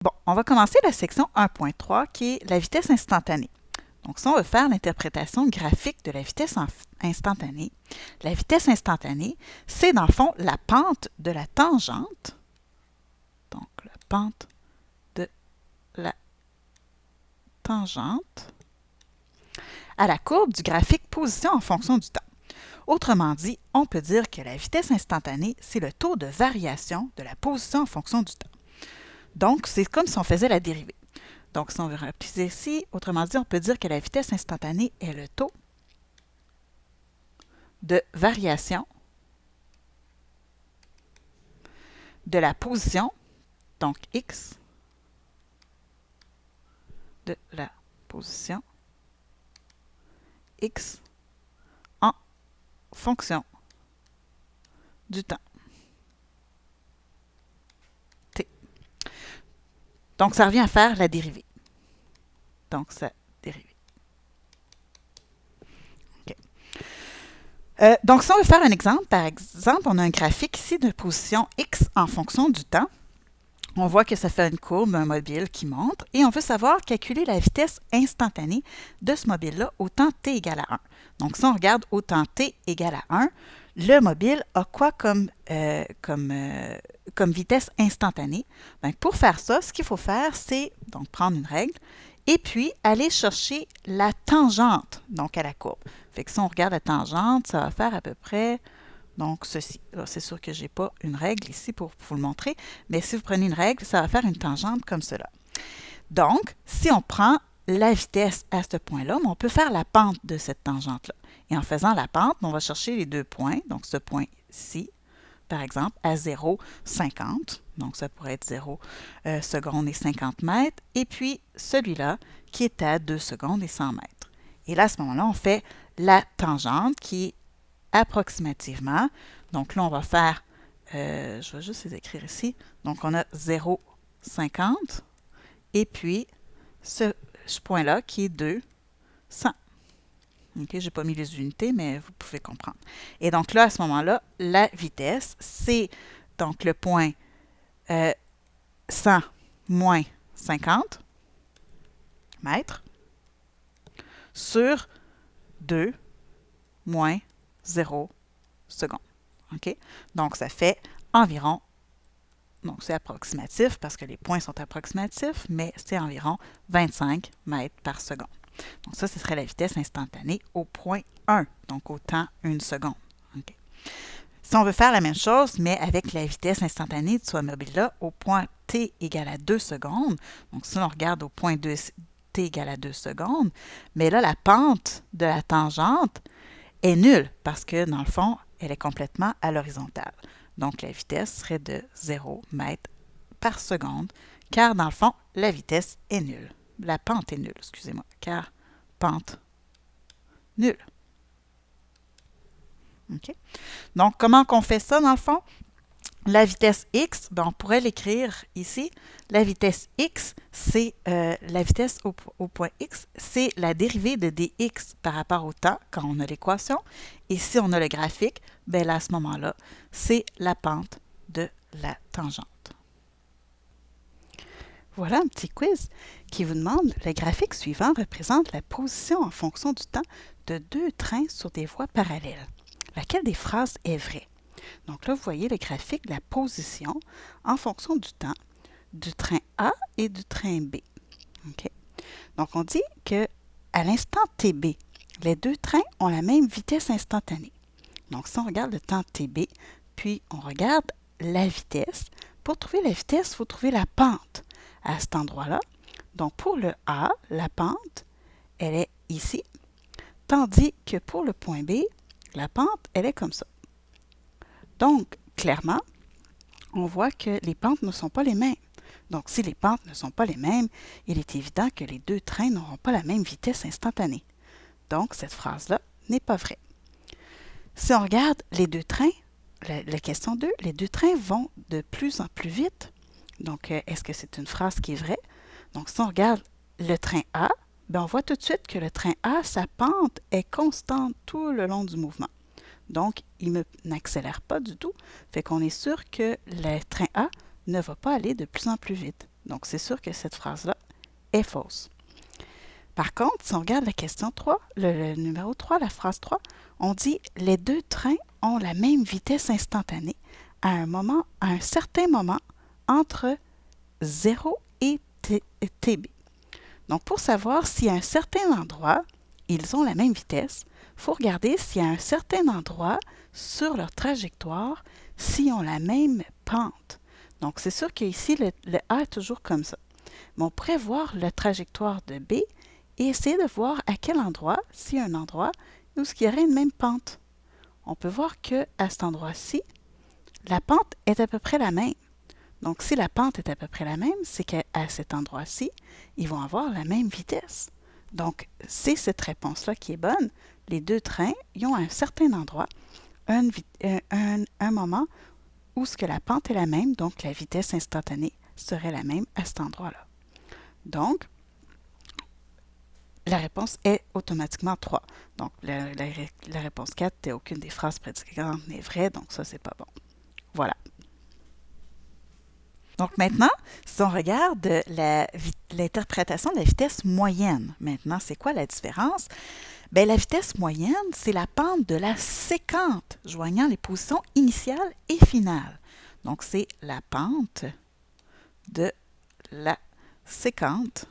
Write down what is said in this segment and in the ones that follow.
Bon, on va commencer la section 1.3 qui est la vitesse instantanée. Donc, si on veut faire l'interprétation graphique de la vitesse instantanée, la vitesse instantanée, c'est dans le fond la pente de la tangente. Donc, la pente de la tangente à la courbe du graphique position en fonction du temps. Autrement dit, on peut dire que la vitesse instantanée, c'est le taux de variation de la position en fonction du temps. Donc, c'est comme si on faisait la dérivée. Donc, si on veut rappeler ici, autrement dit, on peut dire que la vitesse instantanée est le taux de variation de la position, donc x, de la position x en fonction du temps t. Donc, ça revient à faire la dérivée. Donc, ça dérivée. OK. Donc, si on veut faire un exemple, par exemple, on a un graphique ici de position x en fonction du temps. On voit que ça fait une courbe, un mobile qui monte, et on veut savoir calculer la vitesse instantanée de ce mobile-là au temps t égale à 1. Donc, si on regarde au temps t égale à 1, le mobile a quoi comme vitesse instantanée? Bien, pour faire ça, ce qu'il faut faire, c'est donc prendre une règle et puis aller chercher la tangente donc à la courbe. Fait que si on regarde la tangente, ça va faire à peu près donc ceci. C'est sûr que je n'ai pas une règle ici pour vous le montrer, mais si vous prenez une règle, ça va faire une tangente comme cela. Donc, si on prend la vitesse à ce point-là, on peut faire la pente de cette tangente-là. Et en faisant la pente, on va chercher les deux points, donc ce point-ci, par exemple, à 0,50. Donc, ça pourrait être 0 secondes et 50 mètres. Et puis, celui-là qui est à 2 secondes et 100 mètres. Et là, à ce moment-là, on fait la tangente qui est approximativement. Donc là, on va faire, je vais juste les écrire ici. Donc, on a 0,50 et puis ce point-là qui est 200. OK, je n'ai pas mis les unités, mais vous pouvez comprendre. Et donc là, à ce moment-là, la vitesse, c'est donc le point 100 moins 50 mètres sur 2 moins 0 secondes. OK? Donc, ça fait environ, donc c'est approximatif parce que les points sont approximatifs, mais c'est environ 25 mètres par seconde. Donc, ça, ce serait la vitesse instantanée au point 1, donc au temps 1 seconde. Okay. Si on veut faire la même chose, mais avec la vitesse instantanée de ce mobile-là au point t égale à 2 secondes, donc si on regarde au point 2, t égale à 2 secondes, mais là, la pente de la tangente est nulle parce que, dans le fond, elle est complètement à l'horizontale. Donc, la vitesse serait de 0 mètres par seconde, car, dans le fond, la vitesse est nulle. La pente est nulle, excusez-moi, car pente nulle. OK? Donc, comment qu'on fait ça, dans le fond? La vitesse x, ben, on pourrait l'écrire ici. La vitesse x, c'est la vitesse au point x, c'est la dérivée de dx par rapport au temps quand on a l'équation. Et si on a le graphique, ben là, à ce moment-là, c'est la pente de la tangente. Voilà un petit quiz qui vous demande le graphique suivant représente la position en fonction du temps de deux trains sur des voies parallèles. Laquelle des phrases est vraie? Donc là, vous voyez le graphique de la position en fonction du temps du train A et du train B. Okay? Donc, on dit qu'à l'instant TB, les deux trains ont la même vitesse instantanée. Donc, si on regarde le temps TB, puis on regarde la vitesse, pour trouver la vitesse, il faut trouver la pente à cet endroit-là. Donc, pour le A, la pente, elle est ici, tandis que pour le point B, la pente, elle est comme ça. Donc, clairement, on voit que les pentes ne sont pas les mêmes. Donc, si les pentes ne sont pas les mêmes, il est évident que les deux trains n'auront pas la même vitesse instantanée. Donc, cette phrase-là n'est pas vraie. Si on regarde les deux trains, la question 2, les deux trains vont de plus en plus vite. Donc, est-ce que c'est une phrase qui est vraie? Donc, si on regarde le train A, bien, on voit tout de suite que le train A, sa pente est constante tout le long du mouvement. Donc, il n'accélère pas du tout. Fait qu'on est sûr que le train A ne va pas aller de plus en plus vite. Donc, c'est sûr que cette phrase-là est fausse. Par contre, si on regarde la question 3, le numéro 3, la phrase 3, on dit « Les deux trains ont la même vitesse instantanée à un certain moment entre 0 et TB. » Donc, pour savoir si à un certain endroit, ils ont la même vitesse, il faut regarder si à un certain endroit, sur leur trajectoire, s'ils ont la même pente. Donc, c'est sûr qu'ici, le A est toujours comme ça. Mais on pourrait voir la trajectoire de B et essayer de voir à quel endroit, s'il y a un endroit où il y aurait une même pente. On peut voir qu'à cet endroit-ci, la pente est à peu près la même. Donc, si la pente est à peu près la même, c'est qu'à cet endroit-ci, ils vont avoir la même vitesse. Donc, c'est cette réponse-là qui est bonne. Les deux trains, ils ont à un certain endroit un moment où ce que la pente est la même, donc la vitesse instantanée serait la même à cet endroit-là. Donc, la réponse est automatiquement 3. Donc, la réponse 4, aucune des phrases prédicantes n'est vraie, donc ça, c'est pas bon. Voilà. Donc maintenant, si on regarde l'interprétation de la vitesse moyenne, maintenant, c'est quoi la différence? Bien, la vitesse moyenne, c'est la pente de la séquente joignant les positions initiales et finales. Donc, c'est la pente de la séquente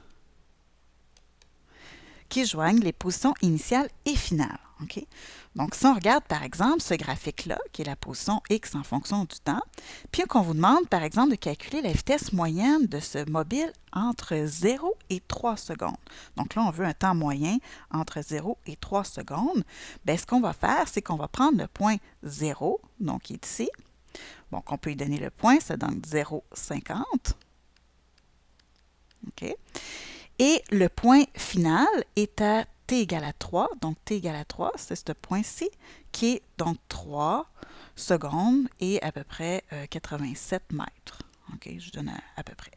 qui joignent les positions initiales et finales. Okay? Donc, si on regarde, par exemple, ce graphique-là, qui est la position X en fonction du temps, puis qu'on vous demande, par exemple, de calculer la vitesse moyenne de ce mobile entre 0 et 3 secondes. Donc là, on veut un temps moyen entre 0 et 3 secondes. Bien, ce qu'on va faire, c'est qu'on va prendre le point 0, donc qui est ici. Donc, on peut lui donner le point, ça donne 0,50. OK? Et le point final est à t égale à 3. Donc, t égale à 3, c'est ce point-ci, qui est donc 3 secondes et à peu près 87 mètres. OK, je donne à peu près,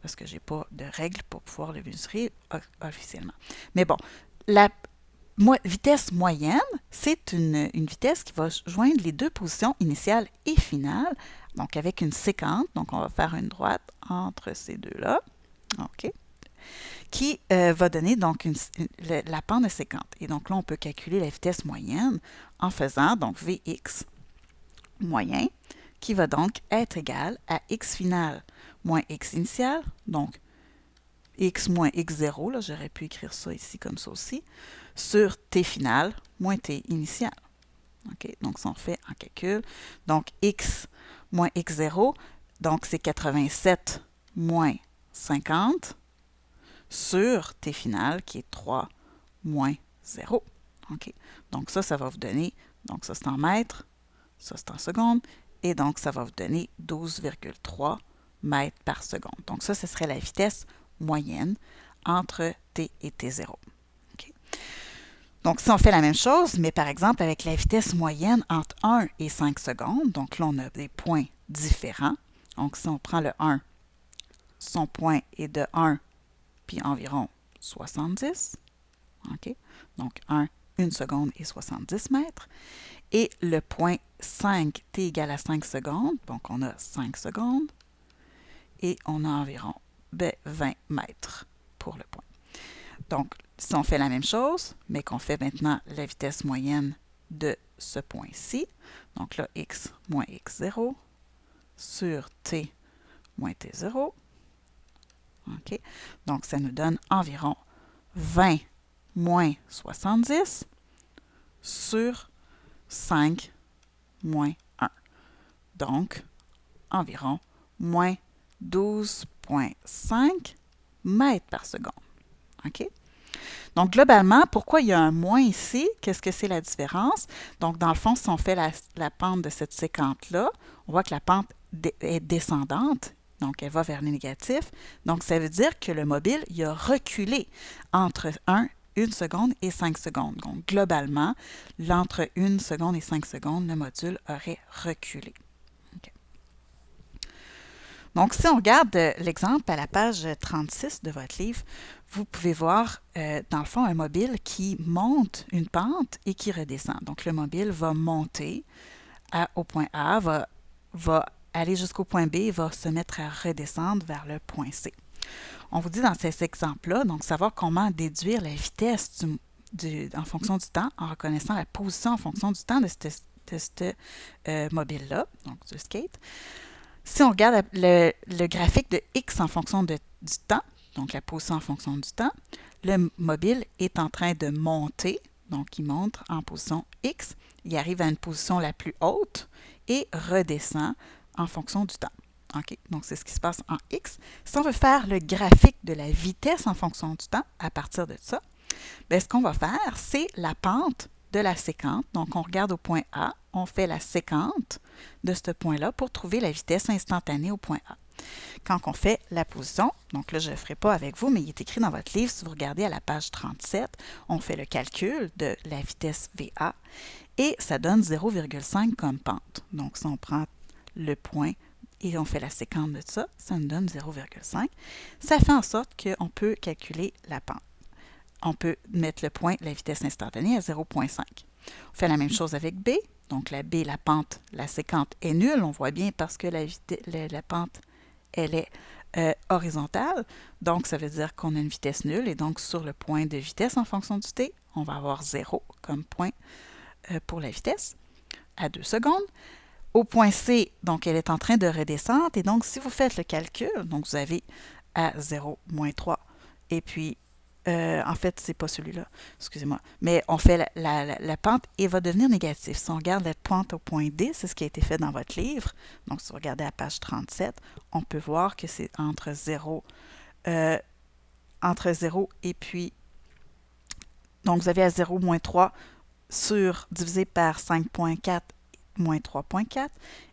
parce que je n'ai pas de règles pour pouvoir le mesurer officiellement. Mais bon, la vitesse moyenne, c'est une vitesse qui va joindre les deux positions initiales et finales, donc avec une séquente. Donc, on va faire une droite entre ces deux-là. OK, qui va donner donc la pente de séquente. Et donc là, on peut calculer la vitesse moyenne en faisant donc Vx moyen, qui va donc être égal à x final moins x initial, donc x moins x0, là j'aurais pu écrire ça ici comme ça aussi, sur t final moins t initial. OK, donc ça on fait en calcul. Donc x moins x0, donc c'est 87 moins 50, sur t final qui est 3 moins 0. OK. Donc ça va vous donner, donc ça c'est en mètres, ça c'est en secondes, et donc ça va vous donner 12,3 mètres par seconde. Donc ça, ce serait la vitesse moyenne entre t et t0. OK. Donc si on fait la même chose, mais par exemple avec la vitesse moyenne entre 1 et 5 secondes, donc là on a des points différents. Donc si on prend le 1, son point est de 1 puis environ 70. OK? Donc, 1 seconde et 70 mètres. Et le point 5, t égale à 5 secondes. Donc, on a 5 secondes. Et on a environ 20 mètres pour le point. Donc, si on fait la même chose, mais qu'on fait maintenant la vitesse moyenne de ce point-ci, donc là, x moins x0 sur t moins t0, OK? Donc, ça nous donne environ 20 moins 70 sur 5 moins 1. Donc, environ moins 12,5 mètres par seconde. OK? Donc, globalement, pourquoi il y a un moins ici? Qu'est-ce que c'est la différence? Donc, dans le fond, si on fait la pente de cette séquente-là, on voit que la pente est descendante. Donc, elle va vers le négatif. Donc, ça veut dire que le mobile, il a reculé entre 1 seconde et 5 secondes. Donc, globalement, entre 1 seconde et 5 secondes, le module aurait reculé. Okay. Donc, si on regarde l'exemple à la page 36 de votre livre, vous pouvez voir, dans le fond, un mobile qui monte une pente et qui redescend. Donc, le mobile va monter au point A, va aller jusqu'au point B et va se mettre à redescendre vers le point C. On vous dit dans ces exemples-là, donc savoir comment déduire la vitesse en fonction du temps en reconnaissant la position en fonction du temps de ce mobile-là, donc du skate. Si on regarde le graphique de X en fonction du temps, donc la position en fonction du temps, le mobile est en train de monter, donc il monte en position X, il arrive à une position la plus haute et redescend en fonction du temps. OK, donc c'est ce qui se passe en X. Si on veut faire le graphique de la vitesse en fonction du temps à partir de ça, bien, ce qu'on va faire, c'est la pente de la séquente. Donc, on regarde au point A, on fait la séquente de ce point-là pour trouver la vitesse instantanée au point A. Quand on fait la position, donc là, je ne le ferai pas avec vous, mais il est écrit dans votre livre, si vous regardez à la page 37, on fait le calcul de la vitesse VA et ça donne 0,5 comme pente. Donc, si on prend le point et on fait la séquence de ça, ça nous donne 0,5. Ça fait en sorte qu'on peut calculer la pente. On peut mettre le point, la vitesse instantanée, à 0,5. On fait la même chose avec B. Donc, la B, la pente, la séquence est nulle. On voit bien parce que la pente, elle est horizontale. Donc, ça veut dire qu'on a une vitesse nulle. Et donc, sur le point de vitesse en fonction du t, on va avoir 0 comme point pour la vitesse à 2 secondes. Au point C, donc, elle est en train de redescendre. Et donc, si vous faites le calcul, donc, vous avez à 0, moins 3, et puis en fait, c'est pas celui-là, excusez-moi. Mais on fait la pente et va devenir négative. Si on regarde la pente au point D, c'est ce qui a été fait dans votre livre. Donc, si vous regardez à page 37, on peut voir que c'est entre 0 et puis, donc vous avez à 0, moins 3 divisé par 5,4 moins 3,4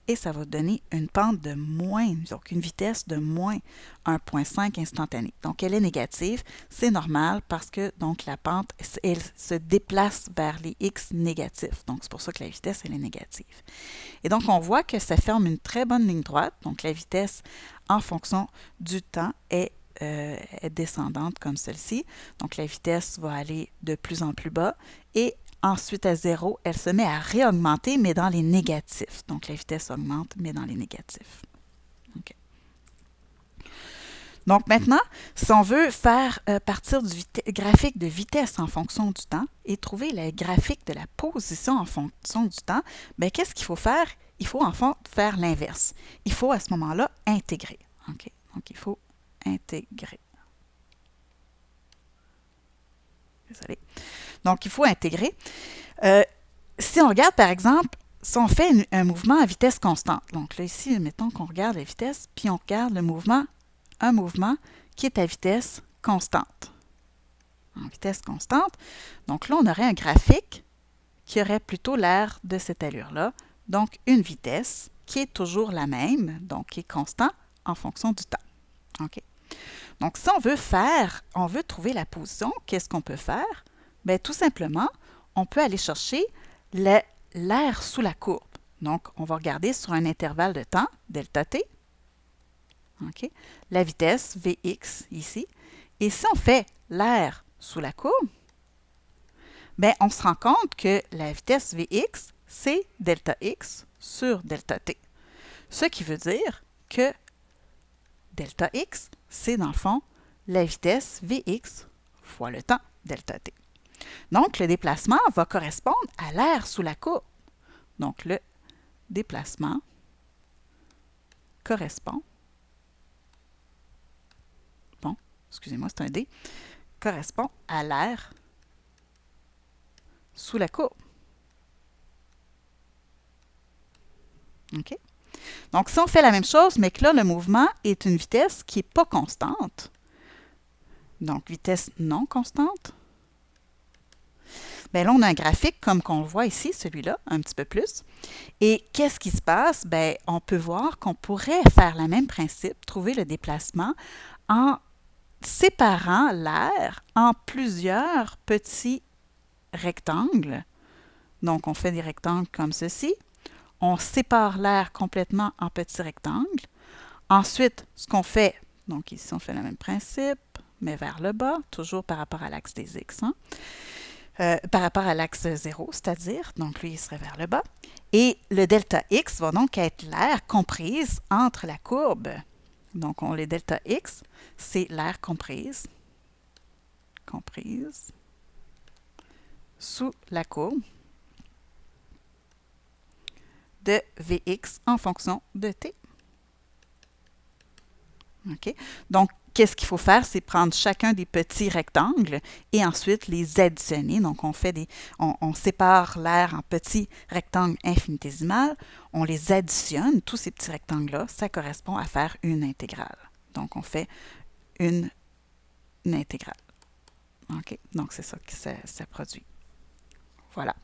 et ça va donner une pente de moins, donc une vitesse de moins 1,5 instantanée. Donc, elle est négative. C'est normal parce que donc la pente, elle se déplace vers les x négatifs. Donc, c'est pour ça que la vitesse, elle est négative. Et donc, on voit que ça forme une très bonne ligne droite. Donc, la vitesse en fonction du temps est descendante comme celle-ci. Donc, la vitesse va aller de plus en plus bas et ensuite, à 0, elle se met à réaugmenter, mais dans les négatifs. Donc, la vitesse augmente, mais dans les négatifs. Okay. Donc, maintenant, si on veut faire partir du graphique de vitesse en fonction du temps et trouver le graphique de la position en fonction du temps, bien, qu'est-ce qu'il faut faire? Il faut, en fait, faire l'inverse. Il faut, à ce moment-là, intégrer. Okay. Donc, il faut intégrer. Désolée. Donc, il faut intégrer. Si on regarde, par exemple, si on fait un mouvement à vitesse constante, donc là, ici, mettons qu'on regarde la vitesse, puis on regarde un mouvement qui est à vitesse constante. En vitesse constante. Donc là, on aurait un graphique qui aurait plutôt l'air de cette allure-là. Donc, une vitesse qui est toujours la même, donc qui est constant en fonction du temps. OK? Donc, si on veut trouver la position, qu'est-ce qu'on peut faire? Bien, tout simplement, on peut aller chercher l'air sous la courbe. Donc, on va regarder sur un intervalle de temps, delta t, okay, la vitesse Vx ici. Et si on fait l'air sous la courbe, bien, on se rend compte que la vitesse Vx, c'est delta x sur delta t. Ce qui veut dire que delta x, c'est dans le fond la vitesse Vx fois le temps delta t. Donc, le déplacement va correspondre à l'air sous la courbe. Donc, le déplacement correspond, bon, excusez-moi, c'est un D, correspond à l'air sous la courbe. OK? Donc, si on fait la même chose, mais que là, le mouvement est une vitesse qui n'est pas constante, donc vitesse non constante, bien là, on a un graphique comme qu'on le voit ici, celui-là, un petit peu plus. Et qu'est-ce qui se passe? Bien, on peut voir qu'on pourrait faire le même principe, trouver le déplacement en séparant l'air en plusieurs petits rectangles. Donc, on fait des rectangles comme ceci. On sépare l'air complètement en petits rectangles. Ensuite, ce qu'on fait, donc ici, on fait le même principe, mais vers le bas, toujours par rapport à l'axe des x. Hein? Par rapport à l'axe 0, c'est-à-dire, donc lui, il serait vers le bas. Et le delta x va donc être l'air comprise entre la courbe Donc, les delta x, c'est l'aire comprise sous la courbe de Vx en fonction de t. OK? Donc, qu'est-ce qu'il faut faire? C'est prendre chacun des petits rectangles et ensuite les additionner. Donc, on sépare l'aire en petits rectangles infinitésimales, on les additionne, tous ces petits rectangles-là, ça correspond à faire une intégrale. Donc, on fait une intégrale. OK? Donc, c'est ça que ça produit. Voilà.